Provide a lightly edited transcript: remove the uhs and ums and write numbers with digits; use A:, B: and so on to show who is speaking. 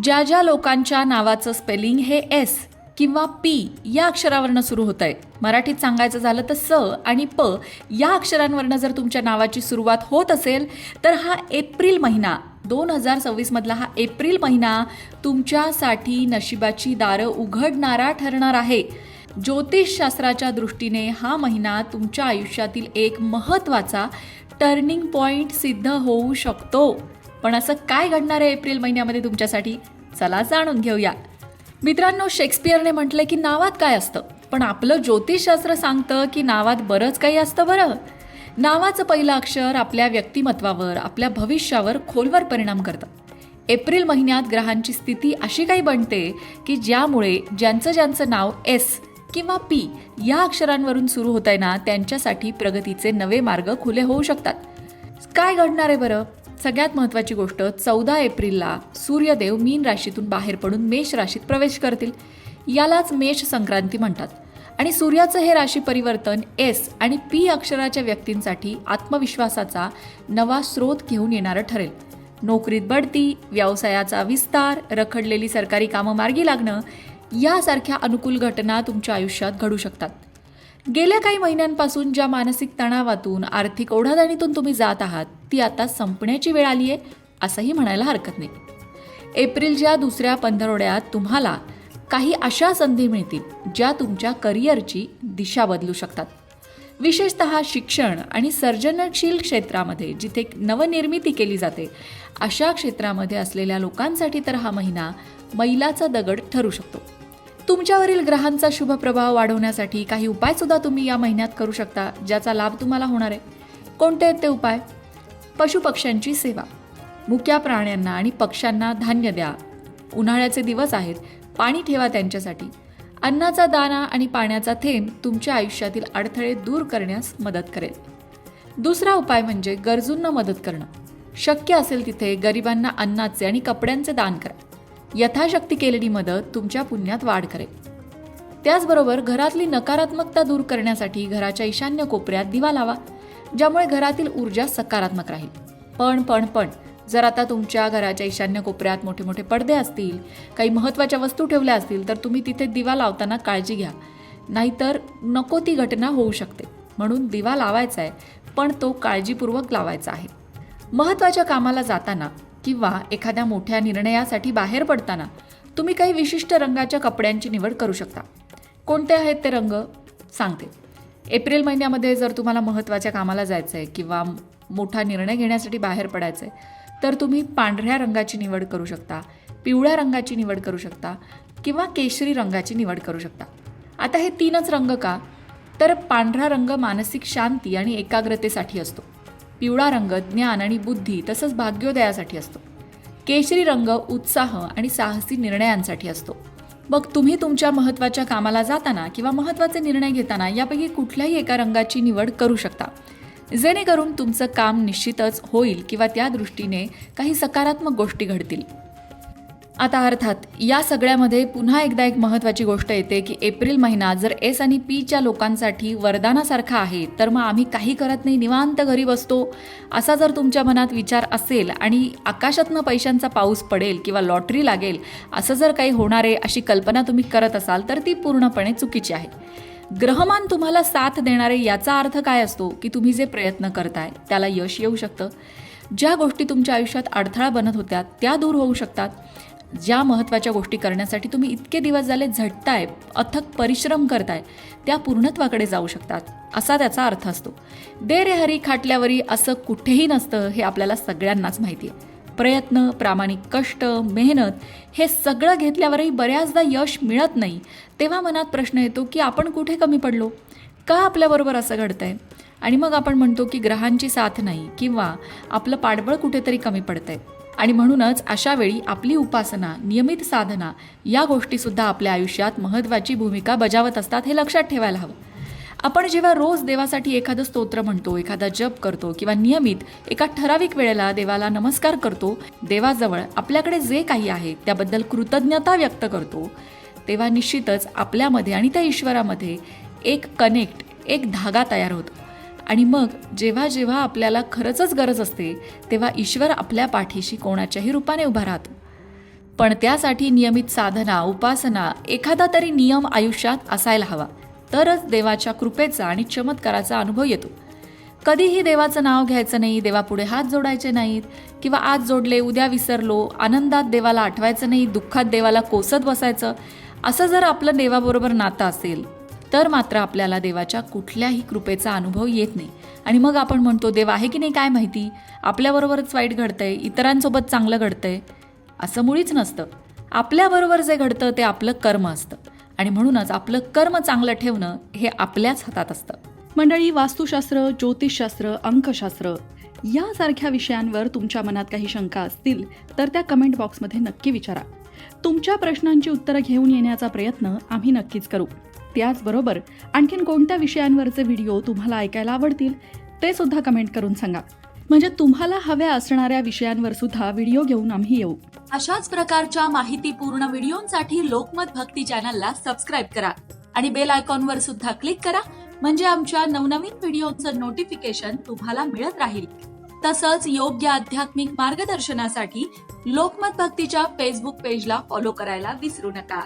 A: ज्या ज्या लोकांच्या नावाचं स्पेलिंग हे एस किंवा पी या अक्षरावरनं सुरू होत आहे, मराठीत सांगायचं झालं तर स आणि प या अक्षरांवरनं जर तुमच्या नावाची सुरुवात होत असेल तर हा एप्रिल महिना 2026 मधला हा एप्रिल महिना तुमच्यासाठी नशिबाची दारं उघडणारा ठरणार आहे. ज्योतिषशास्त्राच्या दृष्टीने हा महिना तुमच्या आयुष्यातील एक महत्त्वाचा टर्निंग पॉइंट सिद्ध होऊ शकतो. पण असं काय घडणार आहे एप्रिल महिन्यामध्ये तुमच्यासाठी? चला जाणून घेऊया. मित्रांनो, शेक्सपियरने म्हटलंय की नावात काय असतं, पण आपलं ज्योतिषशास्त्र सांगतं की नावात बरंच काही असतं. बरं, नावाचं पहिलं अक्षर आपल्या व्यक्तिमत्वावर, आपल्या भविष्यावर खोलवर परिणाम करतं. एप्रिल महिन्यात ग्रहांची स्थिती अशी काही बनते की ज्यामुळे ज्यांचं नाव एस किंवा पी या अक्षरांवरून सुरू होत आहे ना, त्यांच्यासाठी प्रगतीचे नवे मार्ग खुले होऊ शकतात. काय घडणार आहे बरं? सगळ्यात महत्त्वाची गोष्ट, 14 एप्रिलला सूर्यदेव मीन राशीतून बाहेर पडून मेष राशीत प्रवेश करतील. यालाच मेष संक्रांती म्हणतात. आणि सूर्याचं हे राशी परिवर्तन एस आणि पी अक्षराच्या व्यक्तींसाठी आत्मविश्वासाचा नवा स्रोत घेऊन येणारं ठरेल. नोकरीत बढती, व्यवसायाचा विस्तार, रखडलेली सरकारी कामं मार्गी लागणं यासारख्या अनुकूल घटना तुमच्या आयुष्यात घडू शकतात. गेल्या काही महिन्यांपासून ज्या मानसिक तणावातून, आर्थिक ओढाताणीतून तुम्ही जात आहात, ती आता संपण्याची वेळ आली आहे असंही म्हणायला हरकत नाही. एप्रिलच्या दुसऱ्या पंधरवड्यात तुम्हाला काही अशा संधी मिळतील ज्या तुमच्या करिअरची दिशा बदलू शकतात. विशेषतः शिक्षण आणि सर्जनशील क्षेत्रामध्ये, जिथे नवनिर्मिती केली जाते, अशा क्षेत्रामध्ये असलेल्या लोकांसाठी तर हा महिना मैलाचा दगड ठरू शकतो. तुमच्यावरील ग्रहांचा शुभ प्रभाव वाढवण्यासाठी काही उपायसुद्धा तुम्ही या महिन्यात करू शकता, ज्याचा लाभ तुम्हाला होणार आहे. कोणते आहेत ते उपाय? पशुपक्ष्यांची सेवा. मुक्या प्राण्यांना आणि पक्ष्यांना धान्य द्या. उन्हाळ्याचे दिवस आहेत, पाणी ठेवा त्यांच्यासाठी. अन्नाचा दाणा आणि पाण्याचा थेंब तुमच्या आयुष्यातील अडथळे दूर करण्यास मदत करेल. दुसरा उपाय म्हणजे गरजूंना मदत करणं. शक्य असेल तिथे गरिबांना अन्नाचे आणि कपड्यांचे दान करा. यथाशक्ती केलेली मदत तुमच्या पुण्यात वाढ करेल. त्याचबरोबर घरातली नकारात्मकता दूर करण्यासाठी घराच्या ईशान्य कोपऱ्यात दिवा लावा, ज्यामुळे घरातील ऊर्जा सकारात्मक राहील. पण जर आता तुमच्या घराच्या ईशान्य कोपऱ्यात मोठे मोठे पडदे असतील, काही महत्त्वाच्या वस्तू ठेवल्या असतील, तर तुम्ही तिथे दिवा लावताना काळजी घ्या, नाहीतर नको ती घटना होऊ शकते. म्हणून दिवा लावायचा आहे, पण तो काळजीपूर्वक लावायचा आहे. महत्त्वाच्या कामाला जाताना किंवा एखाद्या मोठ्या निर्णयासाठी बाहेर पडताना तुम्ही काही विशिष्ट रंगाच्या कपड्यांची निवड करू शकता. कोणते आहेत ते रंग सांगते. एप्रिल महिन्यामध्ये जर तुम्हाला महत्त्वाच्या कामाला जायचं आहे किंवा मोठा निर्णय घेण्यासाठी बाहेर पडायचं आहे, तर तुम्ही पांढऱ्या रंगाची निवड करू शकता, पिवळ्या रंगाची निवड करू शकता किंवा केशरी रंगाची निवड करू शकता. आता हे 3च रंग का? तर पांढरा रंग मानसिक शांती आणि एकाग्रतेसाठी असतो. पिवळा रंग ज्ञान आणि बुद्धी तसंच भाग्योदयासाठी असतो. केशरी रंग उत्साह आणि साहसी निर्णयांसाठी असतो. मग तुम्ही तुमच्या महत्त्वाच्या कामाला जाताना किंवा महत्त्वाचे निर्णय घेताना यापैकी कुठल्याही एका रंगाची निवड करू शकता, जेणेकरून तुमचं काम निश्चितच होईल किंवा त्या दृष्टीने काही सकारात्मक गोष्टी घडतील. आता अर्थात या सगळ्यामध्ये पुन्हा एकदा एक महत्त्वाची गोष्ट येते की एप्रिल महिना जर एस आणि पीच्या लोकांसाठी वरदानासारखा आहे, तर मग आम्ही काही करत नाही, निवांत घरी बसतो, असा जर तुमच्या मनात विचार असेल आणि आकाशातनं पैशांचा पाऊस पडेल किंवा लॉटरी लागेल असं जर काही होणार आहे अशी कल्पना तुम्ही करत असाल, तर ती पूर्णपणे चुकीची आहे. ग्रहमान तुम्हाला साथ देणारे याचा अर्थ काय असतो की तुम्ही जे प्रयत्न करताय त्याला यश येऊ शकतं. ज्या गोष्टी तुमच्या आयुष्यात अडथळा बनत होत्या त्या दूर होऊ शकतात. ज्या महत्त्वाच्या गोष्टी करण्यासाठी तुम्ही इतके दिवस झाले झटताय, अथक परिश्रम करताय, त्या पूर्णत्वाकडे जाऊ शकतात, असा त्याचा अर्थ असतो. दे रे हरी खाटल्यावरी असं कुठेही नसतं, हे आपल्याला सगळ्यांनाच माहिती आहे. प्रयत्न, प्रामाणिक कष्ट, मेहनत हे सगळं घेतल्यावरही बऱ्याचदा यश मिळत नाही. तेव्हा मनात प्रश्न येतो की आपण कुठे कमी पडलो, का आपल्याबरोबर असं घडतंय? आणि मग आपण म्हणतो की ग्रहांची साथ नाही किंवा आपलं पाठबळ कुठेतरी कमी पडतंय. आणि म्हणूनच अशा वेळी आपली उपासना, नियमित साधना या गोष्टीसुद्धा आपल्या आयुष्यात महत्त्वाची भूमिका बजावत असतात, हे लक्षात ठेवायला हवं. आपण जेव्हा रोज देवासाठी एखादं स्तोत्र म्हणतो, एखादा जप करतो किंवा नियमित एका ठराविक वेळेला देवाला नमस्कार करतो, देवाजवळ आपल्याकडे जे काही आहे त्याबद्दल कृतज्ञता व्यक्त करतो, तेव्हा निश्चितच आपल्यामध्ये आणि त्या ईश्वरामध्ये एक कनेक्ट, एक धागा तयार होतो. आणि मग जेव्हा जेव्हा आपल्याला खरंच गरज असते तेव्हा ईश्वर आपल्या पाठीशी कोणाच्याही रूपाने उभा राहतो. पण त्यासाठी नियमित साधना, उपासना, एखादा तरी नियम आयुष्यात असायला हवा. तरच देवाच्या कृपेचा आणि चमत्काराचा अनुभव येतो. कधीही देवाचं नाव घ्यायचं नाही, देवापुढे हात जोडायचे नाहीत, किंवा आज जोडले उद्या विसरलो, आनंदात देवाला आठवायचं नाही, दुःखात देवाला कोसत बसायचं. असं जर आपलं देवाबरोबर नातं असेल तर मात्र आपल्याला देवाच्या कुठल्याही कृपेचा अनुभव येत नाही. आणि मग आपण म्हणतो देव आहे की नाही काय माहिती, आपल्याबरोबरच वाईट घडतंय, इतरांसोबत चांगलं घडतंय. असं मुळीच नसतं. आपल्याबरोबर जे घडतं ते आपलं कर्म असतं आणि म्हणूनच आपलं कर्म चांगलं ठेवणं हे आपल्याच हातात असतं.
B: मंडळी, वास्तुशास्त्र, ज्योतिषशास्त्र, अंकशास्त्र यासारख्या विषयांवर तुमच्या मनात काही शंका असतील तर त्या कमेंट बॉक्समध्ये नक्की विचारा. तुमच्या प्रश्नांची उत्तरं घेऊन येण्याचा प्रयत्न आम्ही नक्कीच करू. त्याचबरोबर आणखीन कोणत्या विषयांवरचे व्हिडिओ तुम्हाला ऐकायला आवडतील ते सुद्धा कमेंट करून सांगा. म्हणजे तुम्हाला हव्या असणाऱ्या विषयांवर सुद्धा व्हिडिओ घेऊन आम्ही येऊ.
A: अशाच प्रकारच्या माहितीपूर्ण व्हिडिओंसाठी लोकमत भक्ती चॅनलला सबस्क्राईब करा आणि बेल आयकॉनवर सुद्धा क्लिक करा. म्हणजे आमच्या नवनवीन व्हिडिओचं नोटिफिकेशन तुम्हाला मिळत राहील. तसंच योग्य आध्यात्मिक मार्गदर्शनासाठी लोकमत भक्तीच्या फेसबुक पेजला फॉलो करायला विसरू नका.